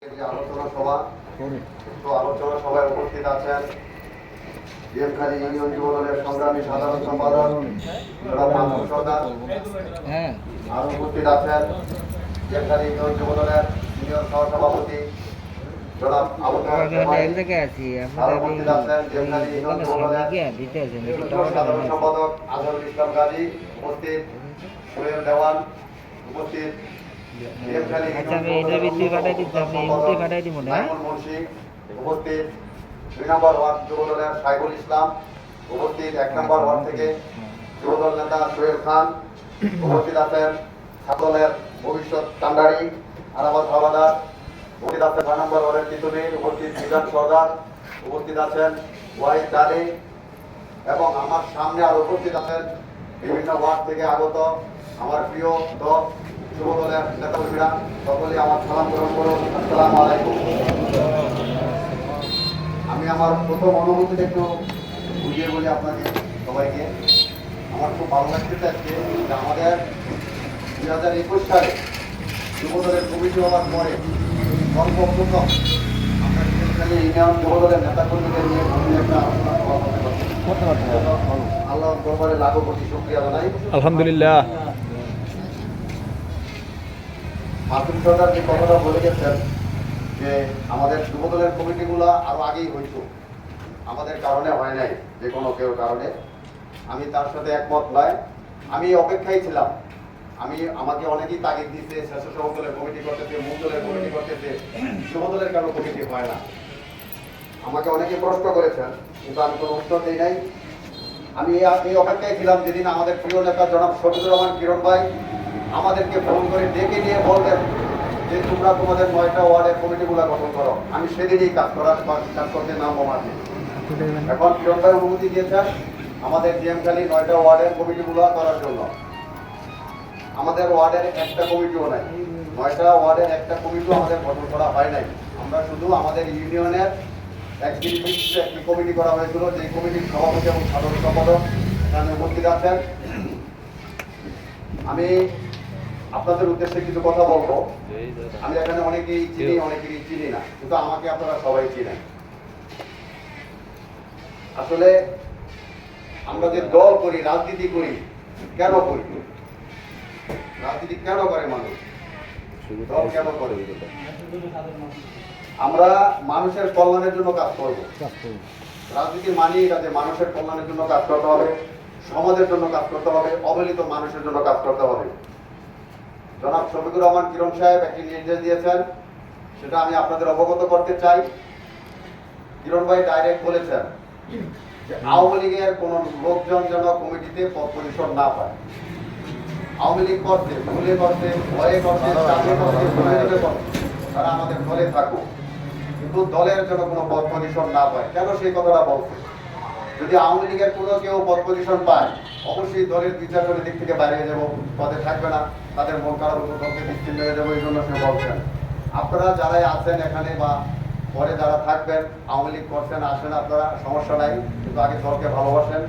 আলোচনা সভা আলোচনা সভায় উপস্থিত আছেন ডিএমখালী ইউনিয়ন যুবদলের সংগ্রামী সাধারণ সম্পাদক জনাব মাসুদ সরদার। আর উপস্থিত আছেন ডিএমখালী ইউনিয়ন যুবদলের সিনিয়র সহসভাপতি জনাব আবু তাহের জামাই। আর উপস্থিত আছেন ডিএমখালী ইউনিয়ন যুবদলের সাধারণ সম্পাদক আজহারুল ইসলাম গাজী উপস্থিত, সোহেল দেওয়ান উপস্থিত, উপস্থিত 2 নম্বর ওয়ার্ড যুবদলের সাইফুল ইসলাম উপস্থিত, 1 নম্বর ওয়ার্ড থেকে যুবদল নেতা সোহেল খান উপস্থিত আছেন, ছাত্রদলের ভবিষ্যৎ কান্ডারি আরাফাত হাওলাদার উপস্থিত আছেন, 6 নম্বর ওয়ার্ডের তিতুমির উপস্থিত মিজান সরদার উপস্থিত আছেন, ওয়াহিদ আলী, এবং আমার সামনে আর উপস্থিত আছেন বিভিন্ন ওয়ার্ড থেকে আগত আমার প্রিয় দল যুবদলের নেতাকর্মীরা। সকলে আমার সালাম গ্রহণ করুন। আসসালামু আলাইকুম। আমি আমার প্রথম অনুভূতিটা একটু বুঝিয়ে বলি আপনাকে সবাইকে। আমার খুব ভালো লাগছে আজকে যে আমাদের 2021 সালে যুবদলের কমিটি হওয়ার পরে সর্বপ্রথম আমরা ডিএমখালী ইউনিয়ন যুবদলের নেতাকর্মীদের নিয়ে একটা আলোচনা করতে পারছি। আল্লাহর দরবারে লাখো কোটি শুকরিয়া জানাই, আলহামদুলিল্লাহ। মাসুদ সরদার যে কথাটা বলে গেছেন যে আমাদের যুবদলের কমিটিগুলো আরো আগেই হইতো, আমাদের কারণে হয় নাই, যে কোনো কেউ কারণে। আমি তার সাথে একমত নয়। আমি অপেক্ষায় ছিলাম। আমাকে অনেকেই তাগিদ দিচ্ছে, স্বেচ্ছাসেবক দলের কমিটি করতেছে, মুখ দলের কমিটি করতেছে, যুবদলের কেন কমিটি হয় না। আমাকে অনেকে প্রশ্ন করেছেন, কিন্তু আমি কোনো উত্তর দিই নাই। আমি এই অপেক্ষায় ছিলাম যেদিন আমাদের প্রিয় নেতা জনাব শফিকুর রহমান কিরণ ভাই আমাদেরকে ফোন করে ডেকে নিয়ে বলবেন যে তোমরা তোমাদের 9টা ওয়ার্ডের কমিটিগুলো গঠন করো। আমি সেদিনই কাজ করতে নামবো মাঠে। এখন কিরণ ভাই অনুমতি দিয়েছেন আমাদের ডিএমখালী 9টা ওয়ার্ডের কমিটিগুলো করার জন্য। আমাদের ওয়ার্ডের একটা কমিটিও নাই, 9টা ওয়ার্ডের একটা কমিটিও আমাদের গঠন করা হয় নাই। আমরা শুধু আমাদের ইউনিয়নের একটি কমিটি করা হয়েছিল, যে কমিটির সভাপতি এবং সাধারণ সম্পাদক এখানে উপস্থিত আছেন। আমি আপনাদের উদ্দেশ্যে কিছু কথা বলবো। আমি এখানে অনেকেই চিনি, অনেকেই চিনি না, কিন্তু আমাকে আপনারা সবাই চিনেন। আসলে আমরা যে দল করি, রাজনীতি করি, কেন করি? রাজনীতি কেন করে মানুষ? দল কেন করে? আমরা মানুষের কল্যাণের জন্য কাজ করব। রাজনীতি মানি এটা যে মানুষের কল্যাণের জন্য কাজ করতে হবে, সমাজের জন্য কাজ করতে হবে, অবহেলিত মানুষের জন্য কাজ করতে হবে। জনাব শফিকুর রহমান কিরণ সাহেব একটি নির্দেশ দিয়েছেন, সেটা আমি আপনাদের অবগত করতে চাই। কিরণ ভাই ডাইরেক্ট বলেছেন যে আওয়ামী লীগের কোন লোকজন যেন কমিটিতে পদ পরিসর না পায়। আওয়ামী লীগ করছে, ভুলে করছে, ভয়ে করছে, চাপে করছে, প্রয়োজনে করছে, তারা আমাদের দলে থাকুক, কিন্তু দলের জন্য কোনো পদ পজিশন না পায়। কেন সেই কথাটা বলছে? যদি আওয়ামী লীগের কোনো কেউ পদ পজিশন পায়, অবশ্যই দলের বিচারের দিক থেকে বাইরে হয়ে যাবো, পদে থাকবে না, তাদের মন খারাপ দলকে বিচ্ছিন্ন হয়ে যাবো, এই জন্য সে বলছেন। আপনারা যারাই আছেন এখানে বা পরে যারা থাকবেন, আওয়ামী লীগ করছেন, আসেন, আপনারা সমস্যা নাই, কিন্তু আগে দলকে ভালোবাসেন,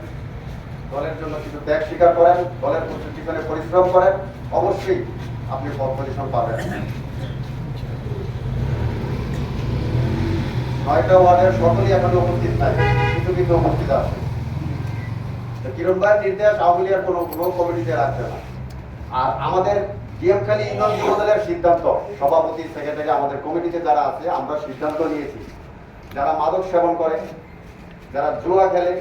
দলের জন্য কিছু ত্যাগ স্বীকার করেন, দলের পিছনে পরিশ্রম করেন, অবশ্যই আপনি পদ পজিশন পাবেন। 9টা ওয়ার্ডের সকলেই এখানে উপস্থিত নাই, কিছু কিছু উপস্থিত আছে। কিরণ ভাইয়ের নির্দেশ আওয়ামী লীগের কোনো কমিটিতে রাখবে না। আর আমাদের ডিএমখালী ইউনিয়ন যুবদলের সিদ্ধান্ত, সভাপতি, সেক্রেটারি, আমাদের কমিটিতে যারা আছে, আমরা সিদ্ধান্ত নিয়েছি যারা মাদক সেবন করে, যারা জুয়া খেলে,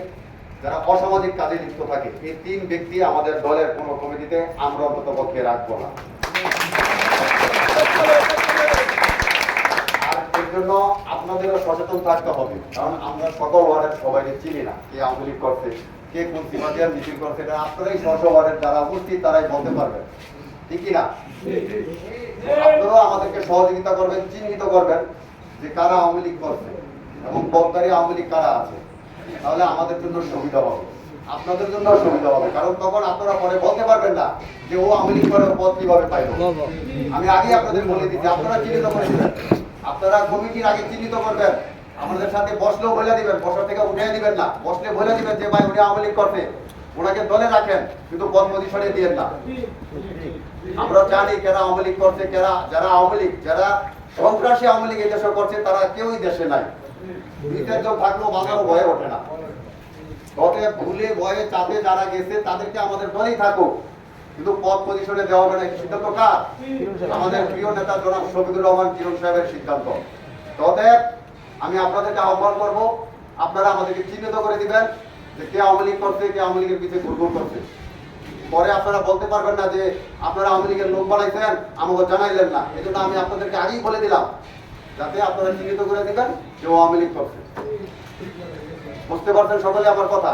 যারা অসামাজিক কাজে লিপ্ত থাকে, এই 3 ব্যক্তি আমাদের দলের কোনো কমিটিতে আমরা অন্তত পক্ষে রাখবো না। আর এর জন্য আপনাদেরও সচেতন থাকতে হবে, কারণ আমরা সকল ওয়ার্ডের সবাইকে চিনি না, কে আওয়ামী লীগ করছে, কে কোন সিমাটিয়ার মিছিল করছে, এটা আপনারাই স্ব ওয়ার্ডের যারা উপস্থিত তারাই বলতে পারবেন, ঠিক না? আপনারাও আমাদেরকে সহযোগিতা করবেন, চিহ্নিত করবেন যে কারা আওয়ামী লীগ করছে এবং পদকারী আওয়ামী লীগ কারা আছে, তাহলে আমাদের জন্য সুবিধা হবে, আপনাদের জন্য সুবিধা হবে। কারণ তখন আপনারা পরে বলতে পারবেন না যে ও আওয়ামী লীগ করে পদ কিভাবে পাইল। আমি আগে আপনাদের বলে দিচ্ছি, আপনারা চিহ্নিত করে দিবেন, আপনারা কমিটির আগে চিহ্নিত করবেন, আমাদের সাথে বসলেও বলে দিবেন, বসার থেকে উঠে দিবেন না, বসলে বলে দিবেন যে ভাই উনি আওয়ামী লীগ করছে, ওনাকে দলে রাখেন, কিন্তু পদ পজিশনে দিয়েন না। আমরা জানি কারা আওয়ামী লীগ করছে, যারা আওয়ামী লীগ, যারা সন্ত্রাসী আওয়ামী লীগ এই দেশে করছে, তারা কেউই দেশে নাই। বিদেশজন থাকলেও বাজারও ভয়ে ওঠে না। অতএব ভুলে ভয়ে চাপে যারা গেছে তাদেরকে আমাদের দলেই থাকুক, কিন্তু পদ পজিশনে দেওয়া হবে না। সিদ্ধান্ত কার? আমাদের প্রিয় নেতা জনাব শফিকুর রহমান কিরণ সাহেবের সিদ্ধান্ত। অতএব আমি আপনাদেরকে আহ্বান করব, আপনারা আমাদেরকে চিহ্নিত করে দিবেন যে কে আওয়ামী লীগ করছে, কে আওয়ামী লীগের পিছিয়ে ঘুরঘুর করছে। পরে আপনারা বলতে পারবেন না যে আপনারা আওয়ামী লীগের লোক বানাইছেন, আমাকে জানাইলেন না। এই জন্য আমি আপনাদেরকে আগেই বলে দিলাম, যাতে আপনারা চিহ্নিত করে দিবেন যে ও আওয়ামী লীগ করছে। বুঝতে পারছেন সকলে আমার কথা?